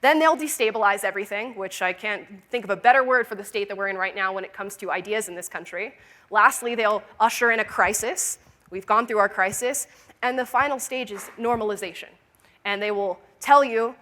Then they'll destabilize everything, which I can't think of a better word for the state that we're in right now when it comes to ideas in this country. Lastly, they'll usher in a crisis. We've gone through our crisis. And the final stage is normalization. And they will tell you,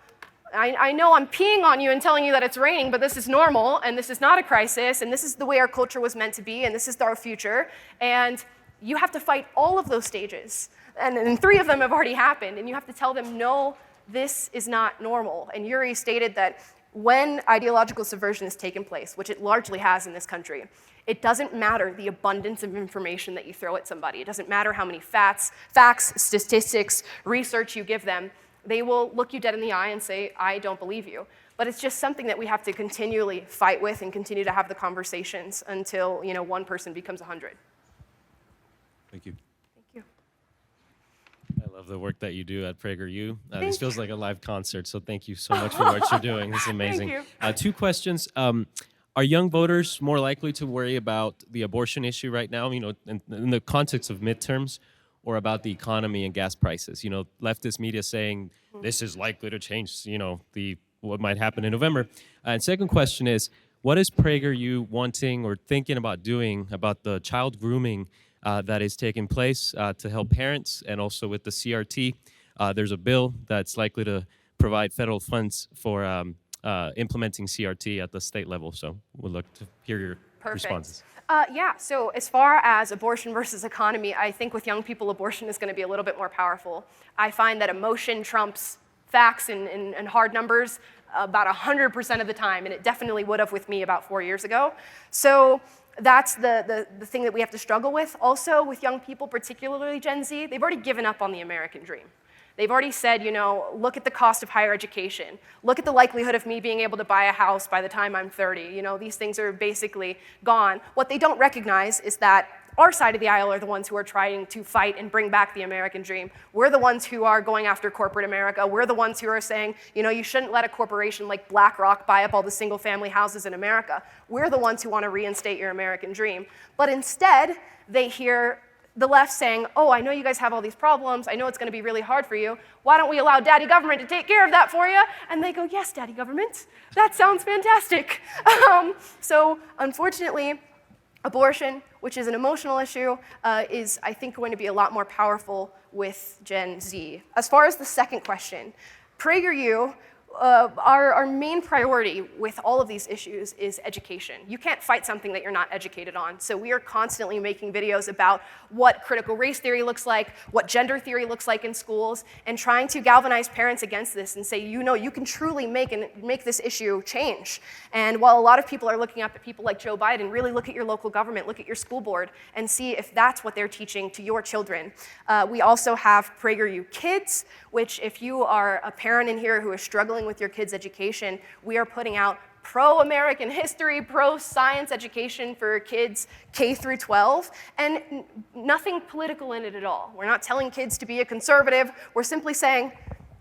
I know I'm peeing on you and telling you that it's raining, but this is normal, and this is not a crisis, and this is the way our culture was meant to be, and this is our future. And you have to fight all of those stages. And 3 of them have already happened, and you have to tell them, no, this is not normal. And Yuri stated that when ideological subversion has taken place, which it largely has in this country, it doesn't matter the abundance of information that you throw at somebody. It doesn't matter how many facts, statistics, research you give them. They will look you dead in the eye and say, I don't believe you. But it's just something that we have to continually fight with and continue to have the conversations until, one person becomes 100. Thank you. Thank you. I love the work that you do at PragerU. This Thank feels like a live concert, so thank you so much for what you're doing. This is amazing. you. Two questions. Are young voters more likely to worry about the abortion issue right now, in the context of midterms, or about the economy and gas prices? Leftist media saying this is likely to change, what might happen in November. And second question is, what is PragerU wanting or thinking about doing about the child grooming that is taking place to help parents, and also with the CRT? There's a bill that's likely to provide federal funds for implementing CRT at the state level. So we'd like to hear your responses. So as far as abortion versus economy, I think with young people, abortion is going to be a little bit more powerful. I find that emotion trumps facts and hard numbers about 100% of the time, and it definitely would have with me about 4 years ago. So that's the thing that we have to struggle with. Also, with young people, particularly Gen Z, they've already given up on the American dream. They've already said, look at the cost of higher education. Look at the likelihood of me being able to buy a house by the time I'm 30. These things are basically gone. What they don't recognize is that our side of the aisle are the ones who are trying to fight and bring back the American dream. We're the ones who are going after corporate America. We're the ones who are saying, you shouldn't let a corporation like BlackRock buy up all the single-family houses in America. We're the ones who want to reinstate your American dream. But instead, they hear the left saying, oh, I know you guys have all these problems. I know it's going to be really hard for you. Why don't we allow daddy government to take care of that for you? And they go, yes, daddy government. That sounds fantastic. So unfortunately, abortion, which is an emotional issue, is, I think, going to be a lot more powerful with Gen Z. As far as the second question, PragerU, our main priority with all of these issues is education. You can't fight something that you're not educated on. So we are constantly making videos about what critical race theory looks like, what gender theory looks like in schools, and trying to galvanize parents against this and say, you can truly make this issue change. And while a lot of people are looking up at people like Joe Biden, really look at your local government, look at your school board, and see if that's what they're teaching to your children. We also have PragerU Kids, which if you are a parent in here who is struggling with your kids' education, we are putting out pro-American history, pro-science education for kids K through 12, and nothing political in it at all. We're not telling kids to be a conservative. We're simply saying,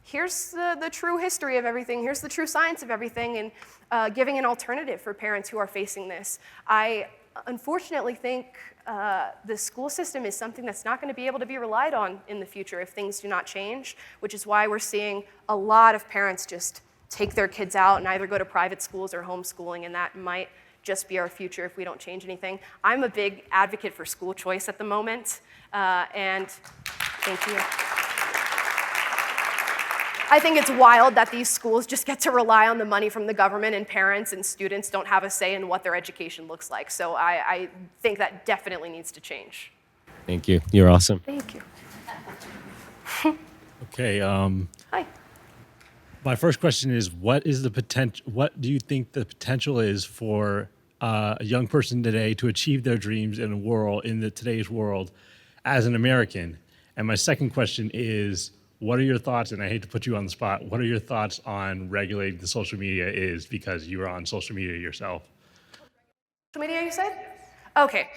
here's the true history of everything, here's the true science of everything, and giving an alternative for parents who are facing this. I unfortunately think the school system is something that's not going to be able to be relied on in the future if things do not change, which is why we're seeing a lot of parents just take their kids out and either go to private schools or homeschooling, and that might just be our future if we don't change anything. I'm a big advocate for school choice at the moment, and thank you. I think it's wild that these schools just get to rely on the money from the government, and parents and students don't have a say in what their education looks like. So I think that definitely needs to change. Thank you. You're awesome. Thank you. Okay. Hi. My first question is, what do you think the potential is for a young person today to achieve their dreams in today's world as an American? And my second question is, what are your thoughts, and I hate to put you on the spot, what are your thoughts on regulating the social media because you are on social media yourself? Social media, you said? Okay.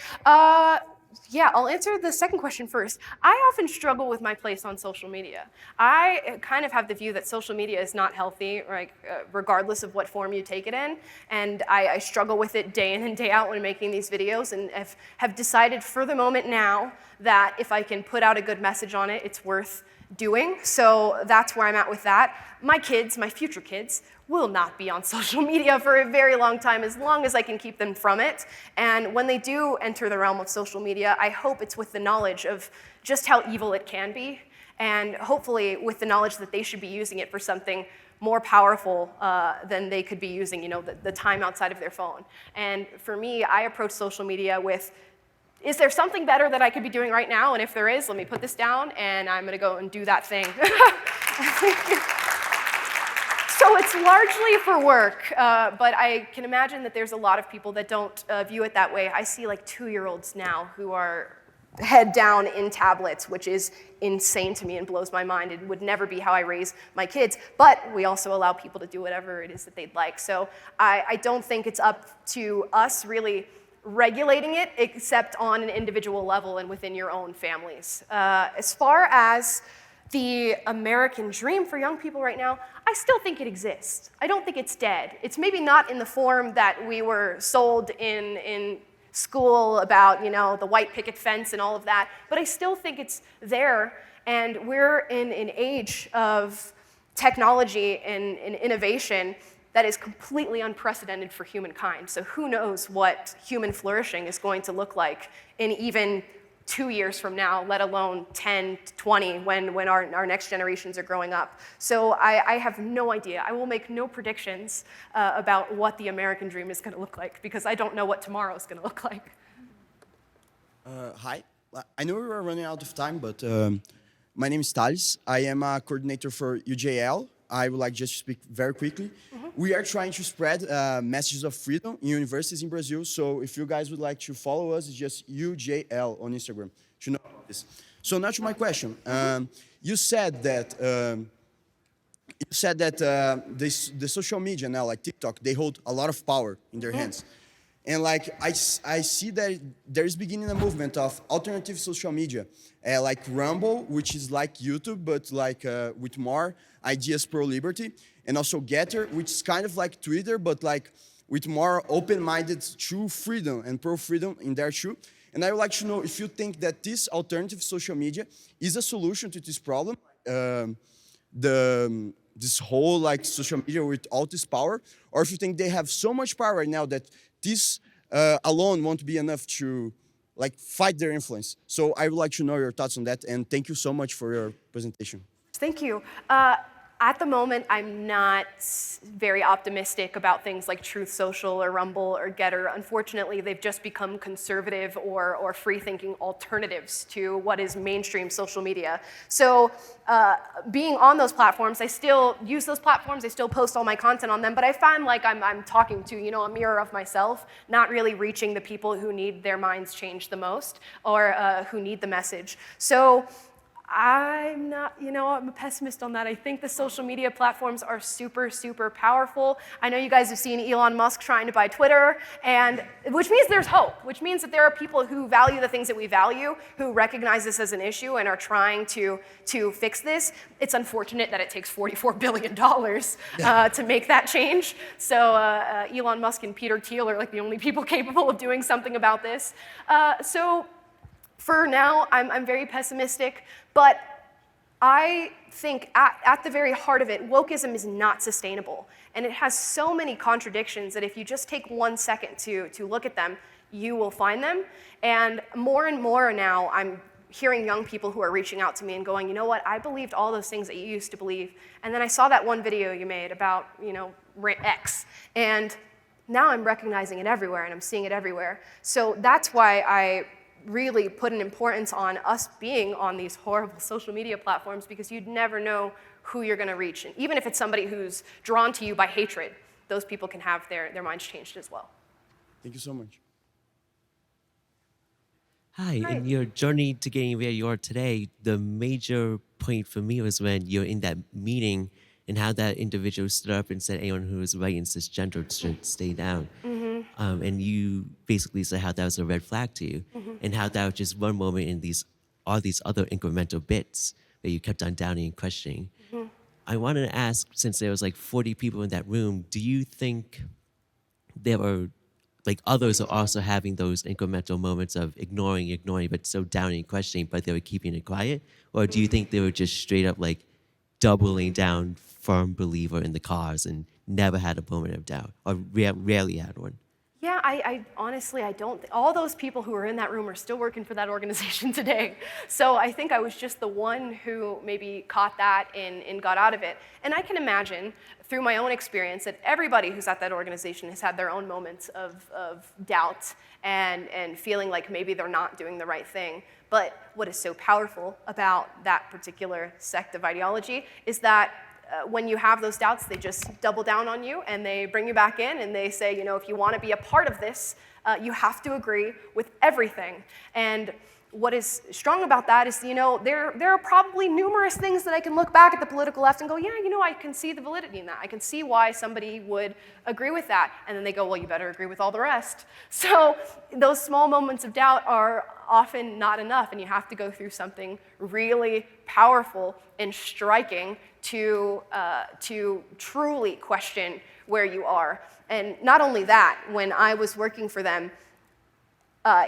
Yeah, I'll answer the second question first. I often struggle with my place on social media. I kind of have the view that social media is not healthy, regardless of what form you take it in, and I struggle with it day in and day out when making these videos, and have decided for the moment now that if I can put out a good message on it, it's worth doing. So that's where I'm at with that. My kids, my future kids, will not be on social media for a very long time, as long as I can keep them from it. And when they do enter the realm of social media, I hope it's with the knowledge of just how evil it can be, and hopefully with the knowledge that they should be using it for something more powerful than they could be using, the time outside of their phone. And for me, I approach social media with, is there something better that I could be doing right now? And if there is, let me put this down, and I'm gonna go and do that thing. So it's largely for work, but I can imagine that there's a lot of people that don't view it that way. I see like 2-year-olds now who are head down in tablets, which is insane to me and blows my mind. It would never be how I raise my kids. But we also allow people to do whatever it is that they'd like. So I don't think it's up to us really regulating it, except on an individual level and within your own families. As far as the American dream for young people right now, I still think it exists. I don't think it's dead. It's maybe not in the form that we were sold in school about, the white picket fence and all of that, but I still think it's there, and we're in an age of technology and innovation that is completely unprecedented for humankind. So who knows what human flourishing is going to look like in even 2 years from now, let alone 10 to 20 when our next generations are growing up. So I have no idea. I will make no predictions about what the American dream is going to look like, because I don't know what tomorrow is going to look like. Hi. I know we are running out of time, but my name is Thales. I am a coordinator for UJL. I would like just to speak very quickly. We are trying to spread messages of freedom in universities in Brazil. So if you guys would like to follow us, it's just UJL on Instagram to know about this. So now to my question. You said that the social media now, like TikTok, they hold a lot of power in their hands. And like I see that there is beginning a movement of alternative social media, like Rumble, which is like YouTube, but like with more ideas pro-liberty, and also Getter, which is kind of like Twitter, but like with more open-minded true freedom and pro-freedom in there too. And I would like to know if you think that this alternative social media is a solution to this problem, this whole like social media with all this power, or if you think they have so much power right now that this alone won't be enough to like fight their influence. So I would like to know your thoughts on that, and thank you so much for your presentation. Thank you. At the moment, I'm not very optimistic about things like Truth Social or Rumble or Getter. Unfortunately, they've just become conservative or free-thinking alternatives to what is mainstream social media. So being on those platforms, I still use those platforms, I still post all my content on them, but I find like I'm talking to, a mirror of myself, not really reaching the people who need their minds changed the most or who need the message. So I'm not, I'm a pessimist on that. I think the social media platforms are super, super powerful. I know you guys have seen Elon Musk trying to buy Twitter, which means there's hope, which means that there are people who value the things that we value, who recognize this as an issue and are trying to fix this. It's unfortunate that it takes $44 billion to make that change. So Elon Musk and Peter Thiel are like the only people capable of doing something about this. So for now, I'm very pessimistic, but I think at the very heart of it, wokeism is not sustainable. And it has so many contradictions that if you just take 1 second to look at them, you will find them. And more now, I'm hearing young people who are reaching out to me and going, you know what, I believed all those things that you used to believe. And then I saw that one video you made about, X. And now I'm recognizing it everywhere and I'm seeing it everywhere. So that's why I really put an importance on us being on these horrible social media platforms, because you'd never know who you're going to reach. And even if it's somebody who's drawn to you by hatred, those people can have their minds changed as well. Thank you so much. Hi, in your journey to getting where you are today, the major point for me was when you're in that meeting and how that individual stood up and said anyone who is white and cisgender should stay down. And you basically said how that was a red flag to you, and how that was just one moment in all these other incremental bits that you kept on downing and questioning. I wanted to ask, since there was like 40 people in that room, do you think there were like others are also having those incremental moments of ignoring, but so downing and questioning, but they were keeping it quiet? Or do you think they were just straight up like doubling down, firm believer in the cause and never had a moment of doubt, or rarely had one? Yeah, I honestly, I don't. All those people who were in that room are still working for that organization today. So I think I was just the one who maybe caught that and got out of it. And I can imagine through my own experience that everybody who's at that organization has had their own moments of doubt and feeling like maybe they're not doing the right thing. But what is so powerful about that particular sect of ideology is that when you have those doubts, they just double down on you and they bring you back in and they say, if you want to be a part of this, you have to agree with everything. And what is strong about that is, there are probably numerous things that I can look back at the political left and go, yeah, I can see the validity in that. I can see why somebody would agree with that. And then they go, well, you better agree with all the rest. So those small moments of doubt are often not enough, and you have to go through something really powerful and striking to truly question where you are. And not only that, when I was working for them,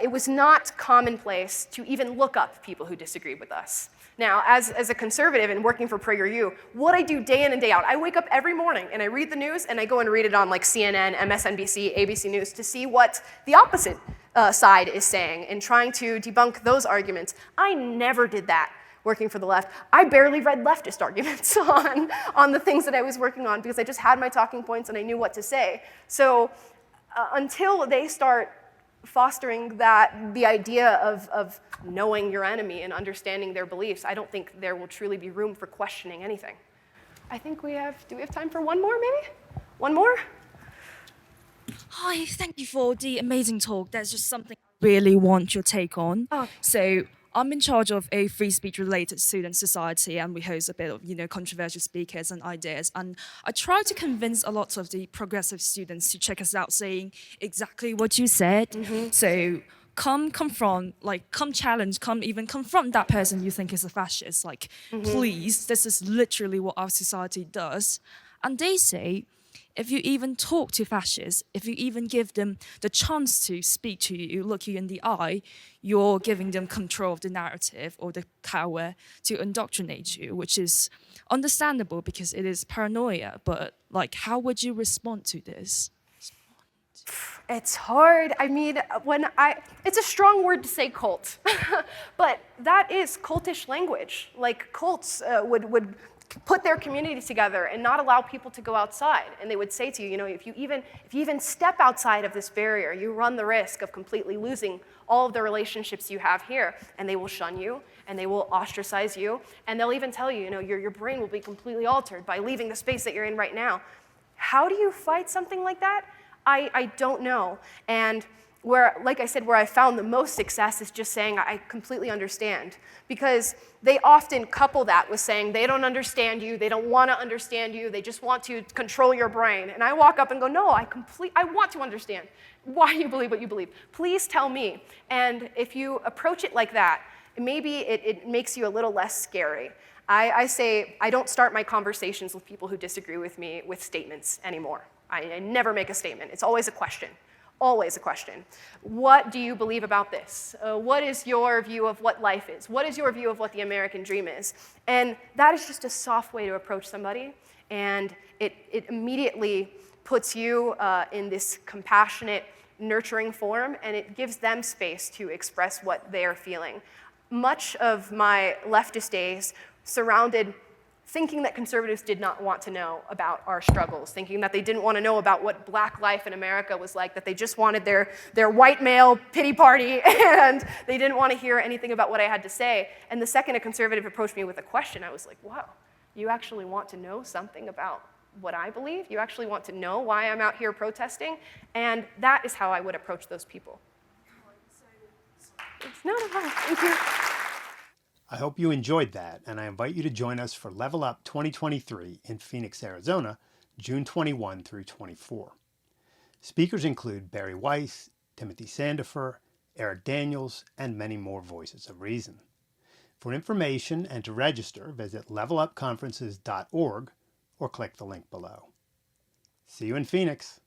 it was not commonplace to even look up people who disagreed with us. Now, as a conservative and working for PragerU, what I do day in and day out, I wake up every morning and I read the news and I go and read it on like CNN, MSNBC, ABC News to see what the opposite side is saying and trying to debunk those arguments. I never did that working for the left. I barely read leftist arguments on the things that I was working on because I just had my talking points and I knew what to say. So until they start fostering the idea of knowing your enemy and understanding their beliefs, I don't think there will truly be room for questioning anything. I think do we have time for one more maybe? One more? Hi, thank you for the amazing talk. There's just something I really want your take on. Oh. So I'm in charge of a free speech related student society, and we host a bit of controversial speakers and ideas. And I try to convince a lot of the progressive students to check us out, saying exactly what you said. Mm-hmm. So come challenge, come even confront that person you think is a fascist. Please, this is literally what our society does. And they say, if you even talk to fascists, if you even give them the chance to speak to you, look you in the eye, you're giving them control of the narrative or the power to indoctrinate you, which is understandable because it is paranoia. But how would you respond to this? It's hard. I mean, it's a strong word to say cult, but that is cultish language. Like cults would put their community together and not allow people to go outside. And they would say to you, if you even step outside of this barrier, you run the risk of completely losing all of the relationships you have here. And they will shun you, and they will ostracize you, and they'll even tell you, your brain will be completely altered by leaving the space that you're in right now. How do you fight something like that? I don't know. And like I said, where I found the most success is just saying, I completely understand. Because they often couple that with saying they don't understand you, they don't want to understand you, they just want to control your brain. And I walk up and go, no, I want to understand why you believe what you believe. Please tell me. And if you approach it like that, maybe it makes you a little less scary. I say I don't start my conversations with people who disagree with me with statements anymore. I never make a statement. It's always a question. Always a question. What do you believe about this? What is your view of what life is? What is your view of what the American dream is? And that is just a soft way to approach somebody. And it immediately puts you in this compassionate, nurturing form, and it gives them space to express what they are feeling. Much of my leftist days surrounded thinking that conservatives did not want to know about our struggles, thinking that they didn't want to know about what black life in America was like, that they just wanted their white male pity party, and they didn't want to hear anything about what I had to say. And the second a conservative approached me with a question, I was like, wow, you actually want to know something about what I believe? You actually want to know why I'm out here protesting? And that is how I would approach those people. No problem. Thank you. I hope you enjoyed that, and I invite you to join us for Level Up 2023 in Phoenix, Arizona, June 21 through 24. Speakers include Barry Weiss, Timothy Sandifer, Eric Daniels, and many more voices of reason. For information and to register, visit levelupconferences.org or click the link below. See you in Phoenix.